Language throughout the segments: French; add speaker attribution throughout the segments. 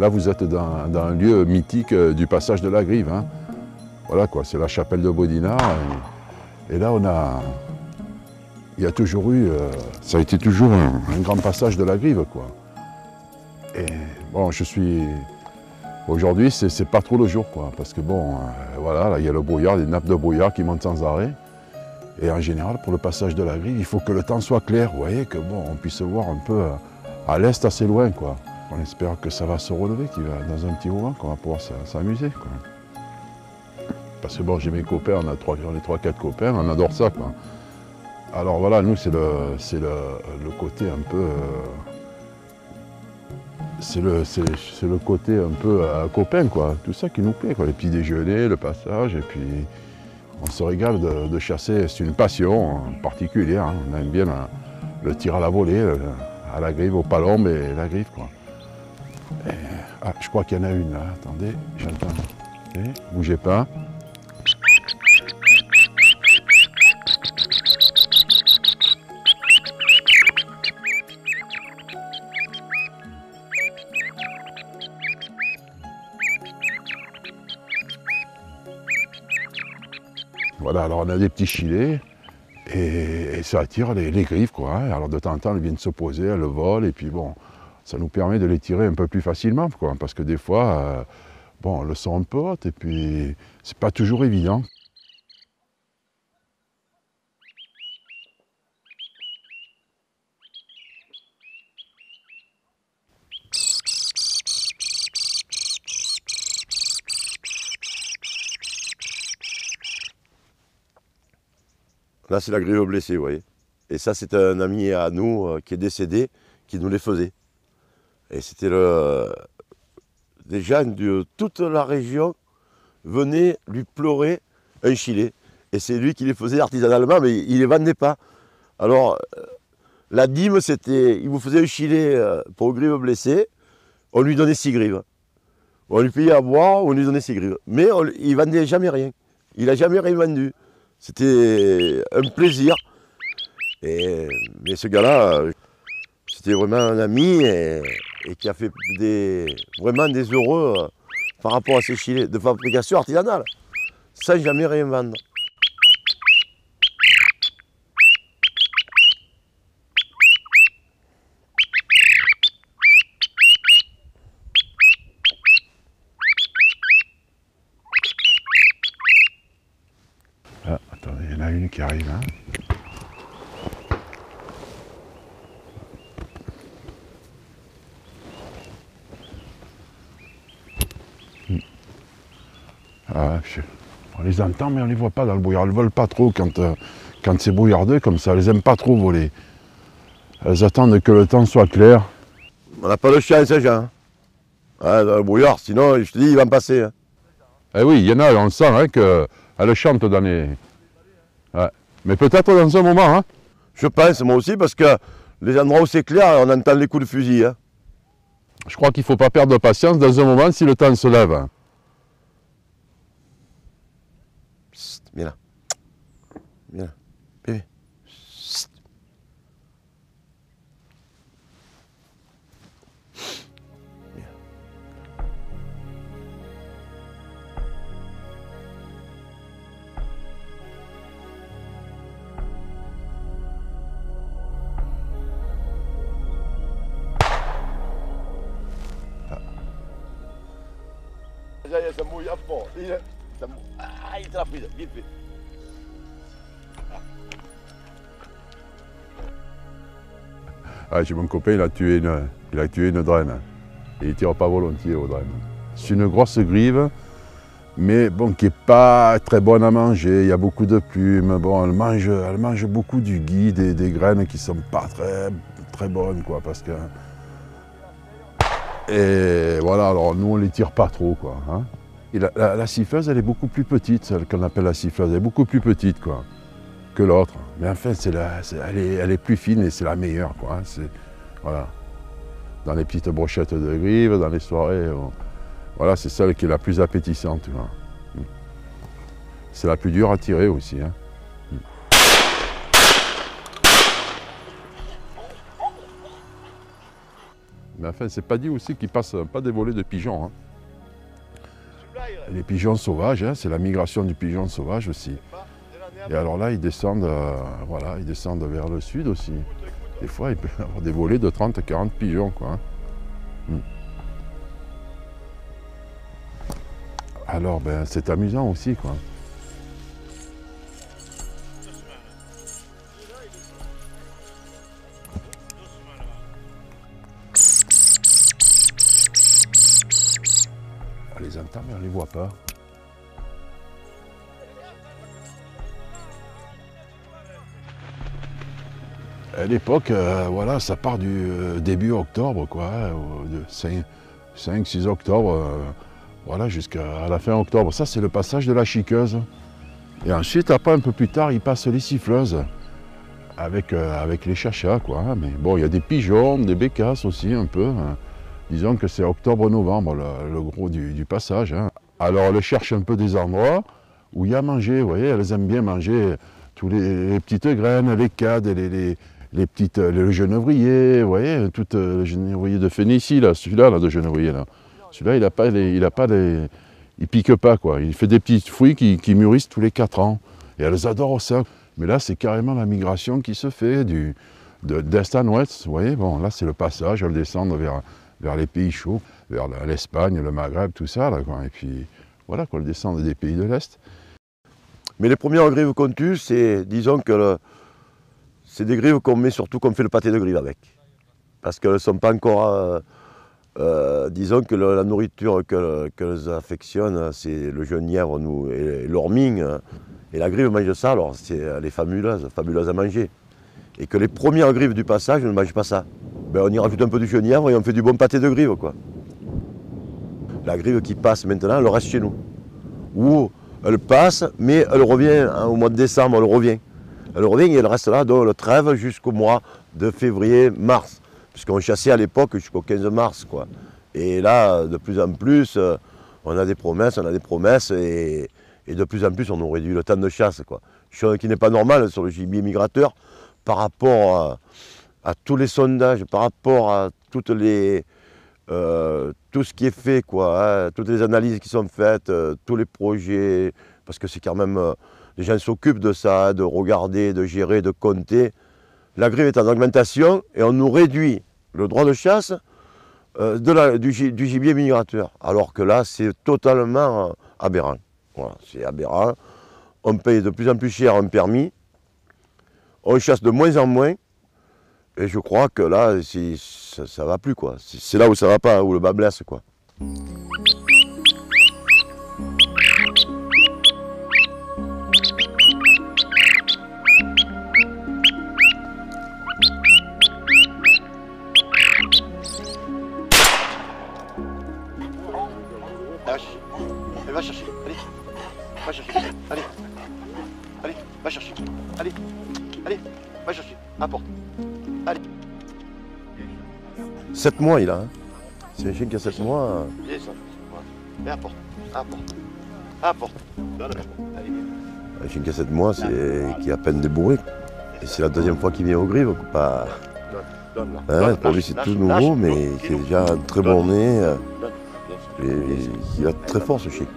Speaker 1: Là, vous êtes dans un lieu mythique du passage de la Grive. Hein. Voilà quoi, c'est la chapelle de Bodinard. Et là, il y a toujours eu, ça a été toujours un grand passage de la Grive, quoi. Et bon, aujourd'hui, c'est pas trop le jour, quoi, parce que bon, voilà, là, il y a le brouillard, des nappes de brouillard qui montent sans arrêt. Et en général, pour le passage de la Grive, il faut que le temps soit clair, vous voyez, que bon, on puisse voir un peu à l'est, assez loin, quoi. On espère que ça va se relever, qu'il va dans un petit moment, qu'on va pouvoir s'amuser, quoi. Parce que bon, j'ai mes copains, on est 3-4 copains, on adore ça, quoi. Alors voilà, nous, c'est le côté un peu... c'est le côté un peu copain, quoi. Tout ça qui nous plaît, quoi. Les petits déjeuners, le passage, et puis on se régale de chasser. C'est une passion particulière, hein. On aime bien le tir à la volée, à la grive, au palombe et la grive, quoi. Et, ah, je crois qu'il y en a une, là. Attendez, j'entends. Okay, bougez pas. Voilà, alors on a des petits filets et ça attire les grives, quoi. Hein. Alors de temps en temps, elles viennent se poser, elles volent, et puis bon, ça nous permet de les tirer un peu plus facilement, quoi. Parce que des fois, bon, le son un peu haute, et puis c'est pas toujours évident.
Speaker 2: Là, c'est la grive blessée, vous voyez. Et ça, c'est un ami à nous qui est décédé, qui nous les faisait. Et c'était des gens de toute la région venaient lui pleurer un filet. Et c'est lui qui les faisait artisanalement, mais il ne les vendait pas. Alors, la dîme, c'était, il vous faisait un filet pour grive blessée, on lui donnait 6 grives. On lui payait à boire, on lui donnait 6 grives. Mais il ne vendait jamais rien. Il n'a jamais rien vendu. C'était un plaisir. Mais ce gars-là, c'était vraiment un ami et qui a fait vraiment des heureux par rapport à ces filets de fabrication artisanale, sans jamais rien vendre.
Speaker 1: Ah, attendez, il y en a une qui arrive, hein. Ah, on les entend, mais on ne les voit pas dans le brouillard. Elles ne volent pas trop quand c'est brouillardeux, comme ça. Elles n'aiment pas trop voler. Elles attendent que le temps soit clair.
Speaker 2: On n'a pas de chance, ces gens. Hein, dans le brouillard, sinon, je te dis, il va me passer. Hein.
Speaker 1: Eh oui, il y en a, on sent hein, qu'elles chantent dans les... Ouais. Mais peut-être dans un moment. Hein.
Speaker 2: Je pense, moi aussi, parce que les endroits où c'est clair, on entend les coups de fusil. Hein.
Speaker 1: Je crois qu'il ne faut pas perdre de patience dans un moment si le temps se lève.
Speaker 2: Psst, viens là. Viens là. Bébé. Psst. Viens. Ça mouille à fond. Ah, il te l'a prise, vite fait.
Speaker 1: Ah, j'ai mon copain, il a tué une draine. Et il ne tire pas volontiers aux draines. C'est une grosse grive, mais bon, qui n'est pas très bonne à manger. Il y a beaucoup de plumes. Bon, elle mange beaucoup du gui, des graines qui ne sont pas très bonnes, quoi, parce que... Et voilà, alors nous, on ne les tire pas trop, quoi. Hein. Et la siffleuse, elle est beaucoup plus petite, celle qu'on appelle la siffleuse. Elle est beaucoup plus petite, quoi, que l'autre. Mais enfin, elle est plus fine et c'est la meilleure, quoi. Hein. Voilà. Dans les petites brochettes de grive, dans les soirées, voilà, c'est celle qui est la plus appétissante. C'est la plus dure à tirer aussi. Hein. Mais enfin, c'est pas dit aussi qu'ils passent pas des volées de pigeons. Hein. Les pigeons sauvages, hein, c'est la migration du pigeon sauvage aussi. Et alors là, ils descendent, voilà, ils descendent vers le sud aussi. Des fois, il peut y avoir des volées de 30-40 pigeons, quoi. Hein. Alors, ben, c'est amusant aussi, quoi. On les entend, mais on ne les voit pas. À l'époque, voilà, ça part du début octobre, quoi, de 5-6 octobre, voilà, jusqu'à la fin octobre. Ça, c'est le passage de la chiqueuse. Et ensuite, après, un peu plus tard, ils passent les siffleuses, avec les chachas, quoi. Mais bon, il y a des pigeons, des bécasses aussi, un peu. Hein. Disons que c'est octobre-novembre, le gros du passage. Hein. Alors, elles cherchent un peu des endroits où il y a à manger, vous voyez, elles aiment bien manger tous les petites graines, les cadres, les petites, le genévrier, vous voyez, tout le genévrier de Phénicie, là, celui-là là, de genévrier, là. Celui-là, il pique pas, quoi. Il fait des petits fruits qui mûrissent tous les 4 ans. Et elles adorent ça. Mais là, c'est carrément la migration qui se fait d'est à ouest, vous voyez. Bon, là, c'est le passage, elles descendent vers les pays chauds, vers l'Espagne, le Maghreb, tout ça, là, quoi. Et puis, voilà, elles descendent des pays de l'Est.
Speaker 2: Mais les premières grives qu'on tue, c'est, disons que c'est des grives qu'on met surtout, qu'on fait le pâté de grive avec. Parce qu'elles ne sont pas encore... disons que la nourriture qu'elles affectionnent, c'est le genièvre et l'orming. Et la grive mange ça, alors elle est fabuleuse à manger. Et que les premières grives du passage ne mangent pas ça. Ben, on y rajoute un peu du genièvre et on fait du bon pâté de grive, quoi. La grive qui passe maintenant, elle reste chez nous. Ou elle passe, mais elle revient, hein, au mois de décembre, elle revient. Elle revient et elle reste là, donc le trêve jusqu'au mois de février-mars. Puisqu'on chassait à l'époque jusqu'au 15 mars, quoi. Et là, de plus en plus, on a des promesses, et de plus en plus, on nous réduit le temps de chasse, quoi. Chose qui n'est pas normale sur le gibier migrateur par rapport à tous les sondages, par rapport à tout ce qui est fait, quoi, hein, toutes les analyses qui sont faites, tous les projets, parce que c'est quand même, les gens s'occupent de ça, de regarder, de gérer, de compter. La grive est en augmentation et on nous réduit le droit de chasse du gibier migrateur. Alors que là, c'est totalement aberrant. Voilà, c'est aberrant. On paye de plus en plus cher un permis. On chasse de moins en moins. Et je crois que là, ça ne va plus, quoi. C'est là où ça ne va pas, où le bas blesse, quoi. Va chercher, allez, va chercher, allez, va chercher, allez, va chercher, apporte, allez. 7 mois il a, hein. C'est un chien qui a 7 mois. Viens ça, et apporte. Un chien qui a 7 mois, qui a à peine débourré. Et c'est la deuxième fois qu'il vient au grive, pas... Hein, pour lui c'est tout nouveau, mais c'est déjà un très bon nez. Et il est très fort ce chien.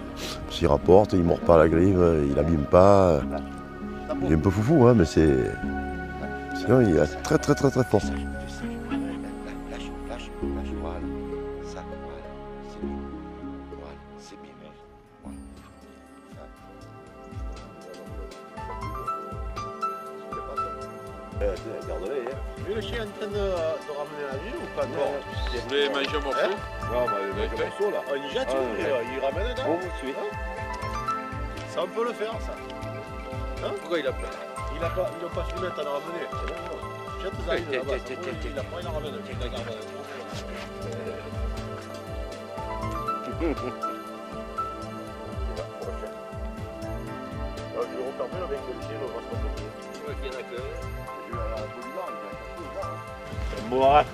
Speaker 2: S'il rapporte, il ne mord pas la grive, il n'abîme pas. Il est un peu foufou, hein, mais c'est. Sinon, il est très fort. Garde-les, hein. Tu veux le chien en train de ramener la vie ou pas? Non.
Speaker 3: Vous voulez manger un morceau?
Speaker 2: Non, bah, il mange un morceau là. Il jette, il ramène dedans. Bon, vous suivez. Ça, on peut le faire, ça. Hein?
Speaker 3: Pourquoi il a plein?
Speaker 2: Ils n'ont pas su mettre à le ramener. Jette ça, il là-bas. Il a pas, il en ramène. Il la garde. Je vais refermer avec le chien, on va se retrouver.
Speaker 3: Ok, d'accord.
Speaker 2: Je vais à la Bolivar, il va chercher là. C'est un mot à rate.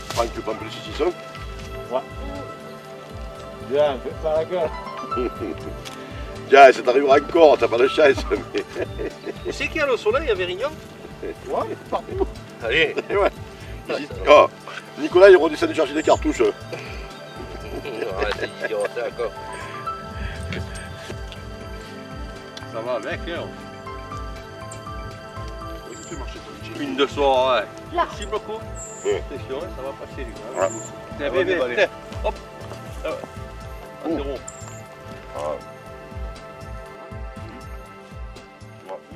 Speaker 2: Franck, tu prends plus de saucisson? Ouais. Viens, fais pas la gueule. Tiens, ça t'arrivera encore, t'as pas de chance. Mais...
Speaker 3: Et c'est qui a le soleil à Vérignan?
Speaker 2: Ouais, partout.
Speaker 3: Allez.
Speaker 2: Ouais. Ah, Nicolas, il redescend de chercher des cartouches.
Speaker 3: D'accord. Ça va avec, hein. Une de soir, ouais. Merci beaucoup. Attention, ça va passer, lui.
Speaker 2: Ouais.
Speaker 3: Tiens, viens, hop. Ah, zéro.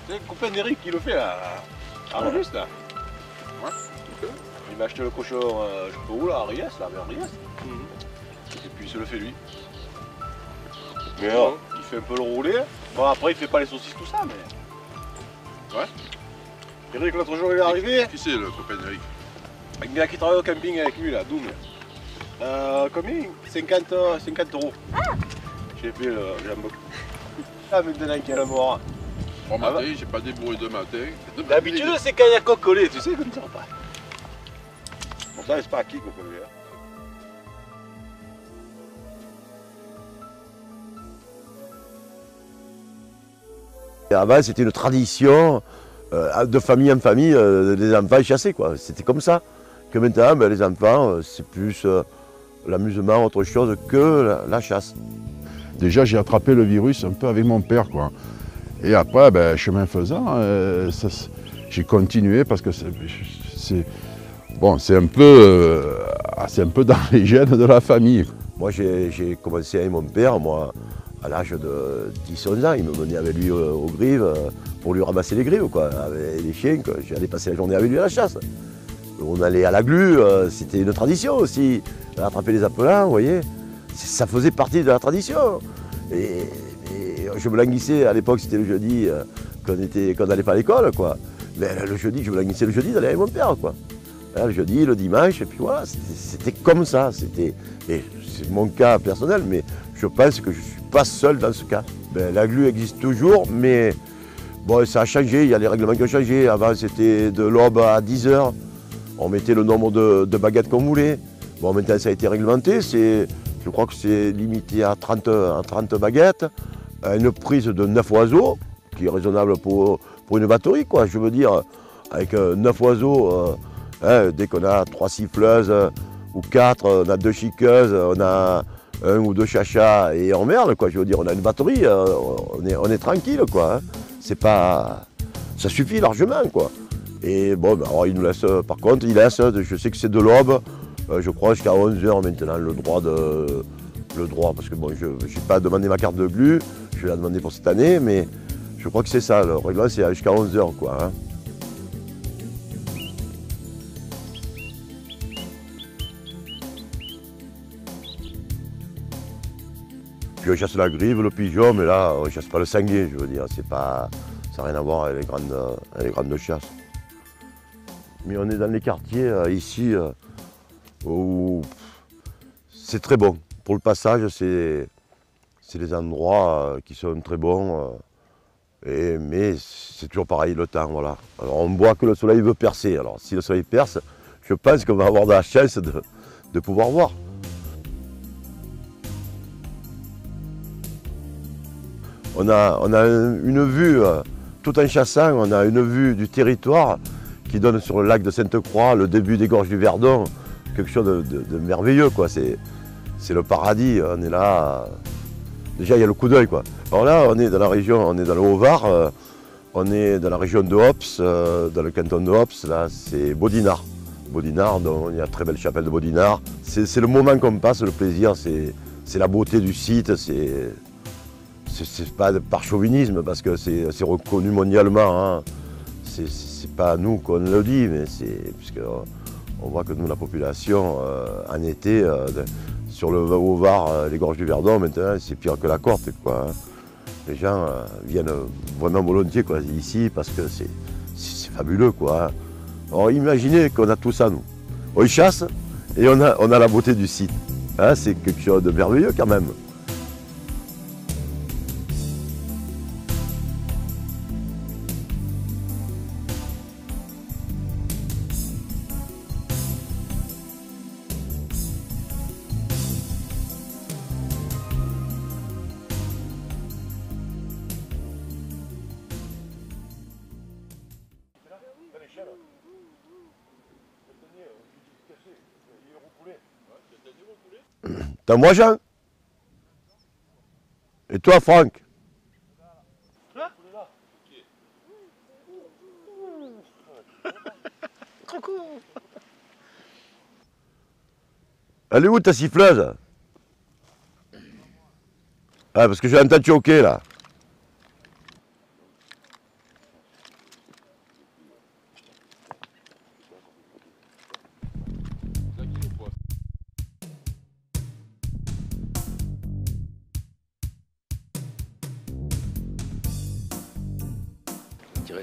Speaker 3: C'est le copain d'Eric qui le fait là. Ah, juste là. Ouais. Il m'a acheté le cochon, je sais pas où là, à Riès, là, vers Riès. Et puis il se le fait lui.
Speaker 2: Mais
Speaker 3: Il fait un peu le roulé. Bon, après il fait pas les saucisses, tout ça, mais. Ouais. Eric, l'autre jour il est arrivé.
Speaker 1: Qui c'est le copain d'Eric?
Speaker 3: Un gars qui travaille au camping avec lui là, Doom. Combien 50 euros. J'ai fait le jambon. Ah, maintenant qu'il y a la mort.
Speaker 1: Bon matin, j'ai pas débrouillé de matin.
Speaker 3: D'habitude, c'est quand il y a coq collé, tu sais, comme ça. Bon, ça, c'est pas à qui qu'on peut le faire.
Speaker 2: Et avant, c'était une tradition de famille en famille, les enfants chassaient, quoi. C'était comme ça. Que maintenant, ben, les enfants, c'est plus l'amusement, autre chose que la chasse.
Speaker 1: Déjà, j'ai attrapé le virus un peu avec mon père, quoi. Et après, ben, chemin faisant, j'ai continué parce que c'est un peu dans les gènes de la famille.
Speaker 2: Moi, j'ai commencé avec mon père, moi, à l'âge de 10-11 ans. Il me menait avec lui aux grives pour lui ramasser les grives, quoi, avec les chiens. J'allais passer la journée avec lui à la chasse. On allait à la glu, c'était une tradition aussi. Attraper les appelants, vous voyez, ça faisait partie de la tradition. Et je me languissais, à l'époque c'était le jeudi, quand on n'allait pas à l'école, quoi. Mais le jeudi, je me languissais le jeudi d'aller avec mon père, quoi. Le jeudi, le dimanche, et puis voilà, c'était comme ça. Et c'est mon cas personnel, mais je pense que je ne suis pas seul dans ce cas. Ben, la glu existe toujours, mais bon, ça a changé, il y a les règlements qui ont changé. Avant, c'était de l'aube à 10 h. On mettait le nombre de baguettes qu'on voulait. Bon, maintenant, ça a été réglementé. Je crois que c'est limité à 30 baguettes, à une prise de 9 oiseaux, qui est raisonnable pour une batterie, quoi. Je veux dire, avec 9 oiseaux, dès qu'on a 3 siffleuses ou 4, on a 2 chiqueuses, on a 1 ou 2 chachas et on merle, quoi. Je veux dire, on a une batterie, on est tranquille, quoi. Hein. C'est pas... Ça suffit largement, quoi. Et bon, ben, alors il nous laisse, par contre, je sais que c'est de l'aube, je crois jusqu'à 11 h maintenant, le droit, parce que bon, je n'ai pas demandé ma carte de glu, je vais la demander pour cette année, mais je crois que c'est ça, le règlement c'est jusqu'à 11 h, quoi. Hein. Puis on chasse la grive, le pigeon, mais là, on ne chasse pas le sanglier, je veux dire, ça n'a rien à voir avec les grandes chasses. Mais on est dans les quartiers ici où c'est très bon. Pour le passage, c'est des endroits qui sont très bons. Mais c'est toujours pareil, le temps, voilà. Alors on voit que le soleil veut percer. Alors si le soleil perce, je pense qu'on va avoir de la chance de pouvoir voir. On a une vue, tout en chassant, on a une vue du territoire qui donne sur le lac de Sainte-Croix, le début des gorges du Verdon, quelque chose de merveilleux, quoi. C'est le paradis, on est là. Déjà, il y a le coup d'œil, quoi. Alors là, on est dans la région, on est dans le Haut-Var, on est dans la région de Hops, dans le canton de Hops, là, c'est Bodinard. Bodinard, donc il y a une très belle chapelle de Bodinard. C'est le moment qu'on passe, le plaisir, c'est la beauté du site, c'est pas par chauvinisme, parce que c'est reconnu mondialement, hein. C'est pas nous qu'on le dit, mais puisqu'on voit que nous, la population, en été, sur le Haut-Var, les gorges du Verdon, maintenant, c'est pire que la Corte, quoi. Hein. Les gens viennent vraiment volontiers, quoi, ici, parce que c'est fabuleux, quoi. Hein. Alors imaginez qu'on a tout ça, nous. On chasse et on a la beauté du site. Hein, c'est quelque chose de merveilleux, quand même. T'en vois, Jean? Et toi, Franck? Elle est où ta siffleuse? Ah, parce que j'ai entendu OK là.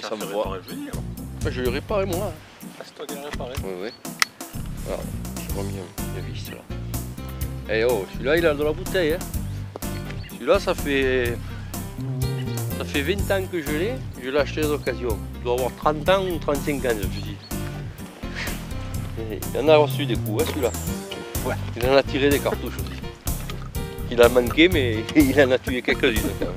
Speaker 4: Ça me voit. Je l'ai réparé moi.
Speaker 3: Ah, c'est toi qui l'as réparé?
Speaker 4: Oui, oui. Alors, j'ai remis une vis là. Eh oh, celui-là il a de la bouteille. Hein. Celui-là ça fait 20 ans que je l'ai. Je l'ai acheté d'occasion. Il doit avoir 30 ans ou 35 ans, je me dis. Il en a reçu des coups, hein, celui-là. Ouais. Il en a tiré des cartouches aussi. Il a manqué, mais il en a tué quelques-unes quand même.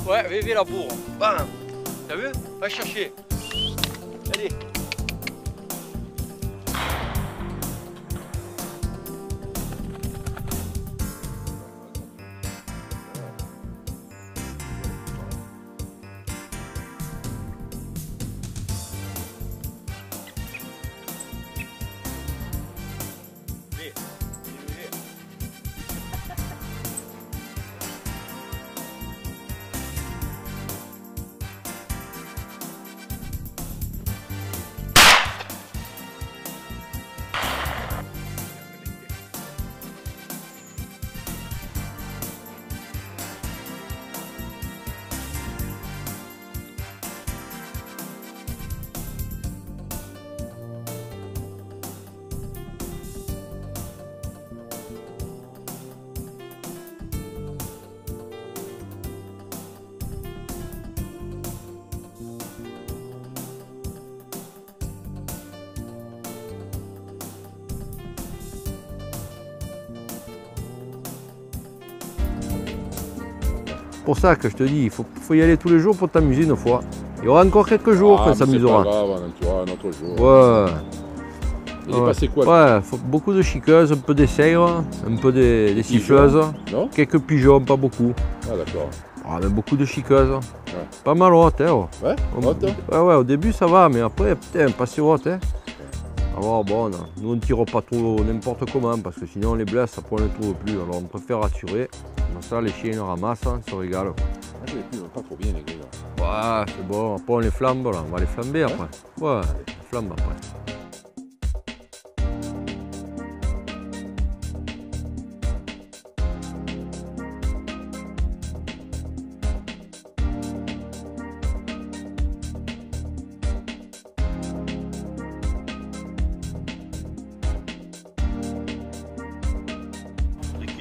Speaker 4: Ouais, viens la bourre. Bam. T'as vu? Va chercher. Allez. Pour ça que je te dis, il faut y aller tous les jours pour t'amuser une fois. Il y aura encore quelques jours qu'on s'amusera.
Speaker 1: C'est pas grave, tu vois, un autre jour.
Speaker 4: Ouais.
Speaker 1: Il est passé quoi?
Speaker 4: Ouais, beaucoup de chiqueuses, un peu des sègres, un peu des siffleuses.
Speaker 1: Non?
Speaker 4: Quelques pigeons, pas beaucoup.
Speaker 1: Ah d'accord.
Speaker 4: Ah, mais beaucoup de chiqueuses.
Speaker 1: Ouais.
Speaker 4: Pas mal haute, hein.
Speaker 1: Ouais, haute.
Speaker 4: Ouais, au début ça va, mais après, putain, pas si haute, hein. Alors bon, nous on ne tire pas trop n'importe comment, parce que sinon on les blesse, après on ne les trouve plus. Alors on préfère assurer. Comme ça, les chiens ils ramassent, ils se régalent.
Speaker 1: Ah, je les plus, pas trop bien les gars.
Speaker 4: Ouais, c'est bon, après on les flambe, là. On va les flamber après. Ouais, les flambe après.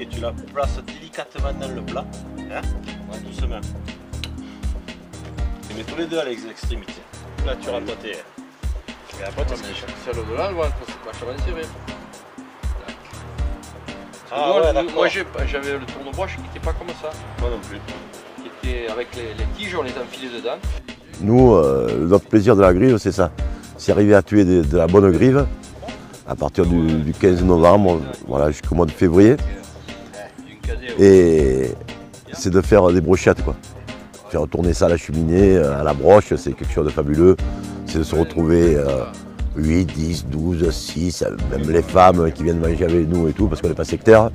Speaker 3: Et tu la places délicatement dans le plat, hein, doucement. Tu mets tous les deux à l'extrémité. Là tu rentres tes. Et après tu sèches.
Speaker 4: Celle de là, elle va être vachement serrée.
Speaker 3: Ah ouais, d'accord.
Speaker 4: Moi j'avais le tournebois qui n'était pas comme ça.
Speaker 3: Moi non plus.
Speaker 4: Qui était avec les tiges, on les enfilait dedans.
Speaker 2: Nous, notre plaisir de la grive, c'est ça. C'est arriver à tuer de la bonne grive à partir du 15 novembre, voilà, jusqu'au mois de février. Et c'est de faire des brochettes, quoi. Faire tourner ça à la cheminée, à la broche, c'est quelque chose de fabuleux. C'est de se retrouver 8, 10, 12, 6, même les femmes qui viennent manger avec nous et tout, parce qu'on n'est pas sectaire.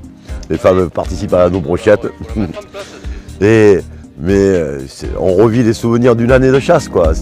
Speaker 2: Les femmes participent à nos brochettes. Mais on revit les souvenirs d'une année de chasse, quoi.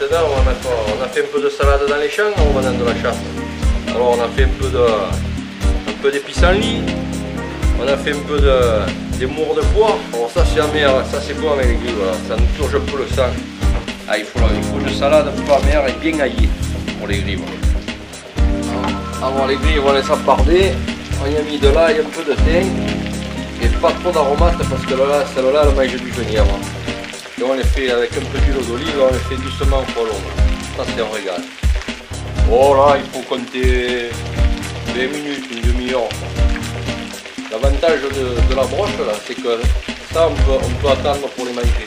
Speaker 4: Maintenant, on a fait un peu de salade dans les champs en revenant de la chasse. Alors on a fait un peu d'épices-en-lit, on a fait un peu des mours de poire. Alors ça c'est amer, ça c'est bon avec les grives, voilà. Ça nous purge un peu le sang. Ah, il faut une salade un peu amère et bien aillée pour les grives. Alors les grives on les a pardées, on y a mis de l'ail, un peu de thym et pas trop d'aromates parce que celle-là elle mange du genièvre. Et on les fait avec un peu d'huile d'olive, on les fait doucement au poêlon. Ça c'est un régal. Oh là, il faut compter 20 minutes, une demi-heure. L'avantage de la broche là, c'est que ça on peut attendre pour les manger.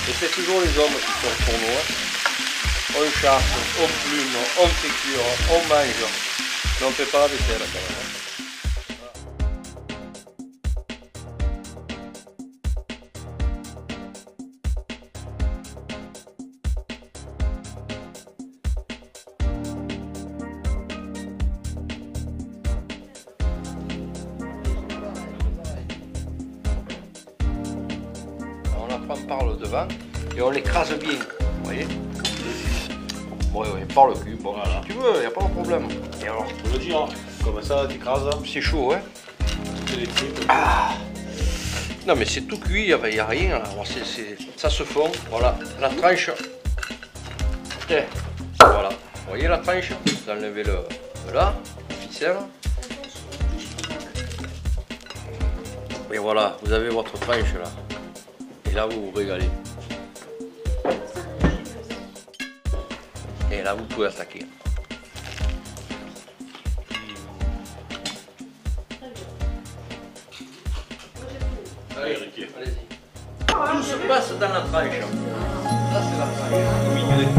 Speaker 4: Et c'est toujours les hommes qui sont pour nous. Hein. On chasse, on plume, on fait cuire, on mange. Mais on ne fait pas la vaisselle quand même. Hein. Par le devant et on l'écrase bien, vous voyez. Oui, par le cul, bon, voilà. Si tu veux, il n'y a pas de problème.
Speaker 3: Et alors, je peux le dire, comme ça, tu écrases.
Speaker 4: C'est chaud, hein. Ah. Non mais c'est tout cuit, il n'y a rien, alors ça se fond, voilà, la tranche. Tiens, voilà, vous voyez la tranche, vous enlevez le là, la ficelle. Et voilà, vous avez votre tranche là. Et là, vous vous régalez. Et là, vous pouvez attaquer. Allez-y. Tout se passe dans la tranche. Là, c'est la tranche. Au milieu des